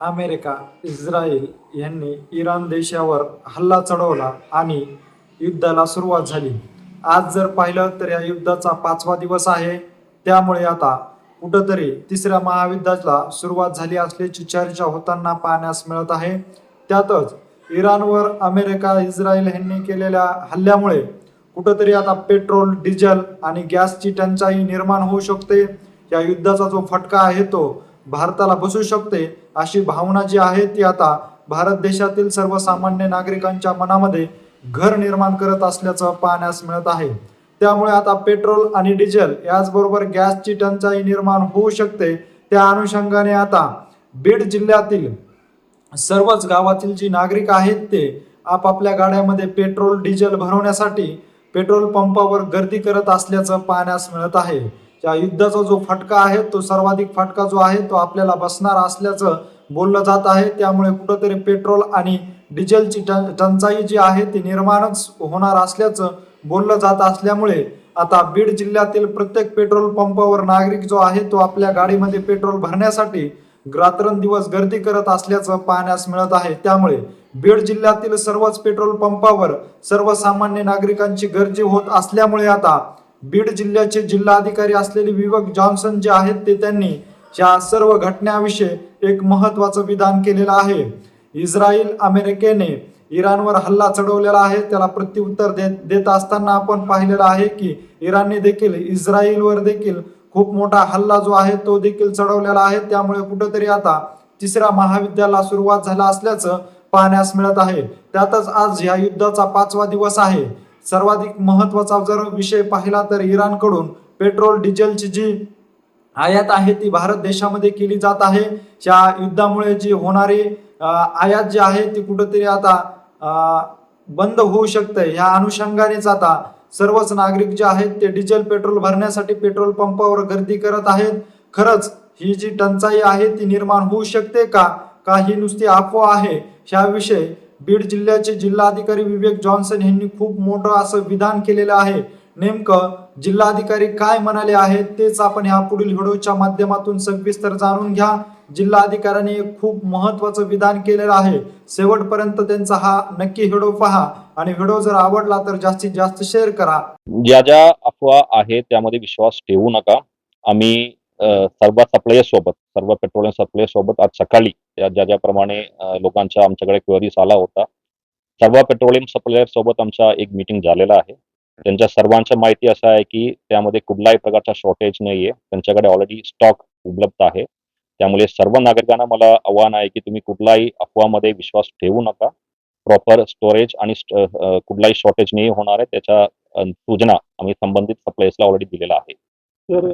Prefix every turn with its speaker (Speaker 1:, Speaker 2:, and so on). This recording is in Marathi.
Speaker 1: अमेरिका, इस्रायल यांनी इराण देशावर हल्ला चढवला आणि युद्धाला सुरुवात झाली. आज जर पाहिलं तर या युद्धाचा 5वा दिवस आहे. त्यामुळे आता कुठंतरी तिसऱ्या महायुद्धाला सुरुवात झाली असल्याची चर्चा होताना पाहण्यास मिळत आहे. त्यातच इराणवर अमेरिका, इस्रायल यांनी केलेल्या हल्ल्यामुळे कुठंतरी आता पेट्रोल, डिझेल आणि गॅसची टंचाई निर्माण होऊ शकते. या युद्धाचा जो फटका आहे तो भारताला बसू शकते, अशी भावना जी आहे ती आता भारत देशातील सर्वसामान्य नागरिकांच्या मनामध्ये घर निर्माण करत असल्याचं पाहण्यास मिळत आहे. त्यामुळे आता पेट्रोल आणि डिझेल याचबरोबर गॅसची टंचाई निर्माण होऊ शकते. त्या अनुषंगाने आता बीड जिल्ह्यातील सर्वच गावातील जी नागरिक आहेत ते आपापल्या गाड्यामध्ये पेट्रोल, डिझेल भरवण्यासाठी पेट्रोल पंपावर गर्दी करत असल्याचं पाहण्यास मिळत आहे. या युद्धाचा जो फटका आहे तो सर्वाधिक फटका जो आहे तो आपल्याला बसणार असल्याचं बोललं जात आहे. त्यामुळे कुठंतरी पेट्रोल आणि डिझेलची टंचाई जी आहे ती निर्माणच होणार असल्याचं बोललं जात असल्यामुळे आता बीड जिल्ह्यातील प्रत्येक पेट्रोल पंपावर नागरिक जो आहे तो आपल्या गाडीमध्ये पेट्रोल भरण्यासाठी रात्रंदिवस गर्दी करत असल्याचं पाहण्यास मिळत आहे. त्यामुळे बीड जिल्ह्यातील सर्वच पेट्रोल पंपावर सर्वसामान्य नागरिकांची गर्दी होत असल्यामुळे आता बीड जिल्ह्याचे जिल्हाधिकारी असलेले विवेक जॉन्सन जे आहेत ते त्यांनी या सर्व घटनाविषयी एक महत्वाचं विधान केलेलं आहे. इस्रायल अमेरिकेने इराणवर हल्ला चढवलेला आहे, त्याला प्रत्युत्तर देत असताना आपण पाहिलेलं आहे की इराणने देखील इस्रायलवर देखील खूप मोठा हल्ला जो आहे तो देखील चढवलेला आहे. त्यामुळे कुठंतरी आता तिसऱ्या महायुद्धाला सुरुवात झाला असल्याचं पाहण्यास मिळत आहे. त्यातच आज या युद्धाचा 5वा दिवस आहे. सर्वाधिक महत्वाचा जर विषय पाहिला तर इराणकडून पेट्रोल, डिझेलची जी आयात आहे ती भारत देशामध्ये केली जात आहे. या युद्धामुळे जी होणारी आयात जी आहे ती कुठेतरी आता बंद होऊ शकते. ह्या अनुषंगानेच आता सर्वच नागरिक जे आहेत ते डिझेल, पेट्रोल भरण्यासाठी पेट्रोल पंपावर गर्दी करत आहेत. खरंच ही जी टंचाई आहे ती निर्माण होऊ शकते का ही नुसती अफवा आहे, ह्याविषयी बीड जिल्ह्याचे जिल्हाधिकारी विवेक जॉन्सन यांनी खूप मोठं असं विधान केलेलं आहे. नेमकं जिल्हाधिकारी काय म्हणाले आहेत तेच आपण ह्या पुढील व्हिडिओच्या माध्यमातून सविस्तर जाणून घ्या. जिल्हाधिकाऱ्यांनी एक खूप महत्वाचं विधान केलेलं आहे. शेवटपर्यंत त्यांचा हा नक्की व्हिडिओ पहा आणि व्हिडिओ जर आवडला तर जास्तीत जास्त शेअर करा.
Speaker 2: ज्या ज्या अफवा आहेत त्यामध्ये विश्वास ठेवू नका. आम्ही सर्व सप्लायर सोबत, सर्व पेट्रोलियम सप्लायर सोबत आज सकाळी ज्याप्रमाणे लोकांच्या आमच्याकडे क्वेरीज आला होता, सर्व पेट्रोलियम सप्लायर सोबत आमचा एक मीटिंग झालेला आहे. त्यांच्या सर्वांच्या माहिती असं आहे की त्यामध्ये कुठलाही प्रकारचा शॉर्टेज नाहीये, त्यांच्याकडे ऑलरेडी स्टॉक उपलब्ध आहे. त्यामुळे सर्व नागरिकांना मला आव्हान आहे की तुम्ही कुठलाही अफवामध्ये विश्वास ठेवू नका. प्रॉपर स्टोरेज आणि कुठलाही शॉर्टेज नाही होणार आहे त्याच्या सूचना आम्ही संबंधित सप्लायर्सला ऑलरेडी दिलेला आहे.
Speaker 3: तर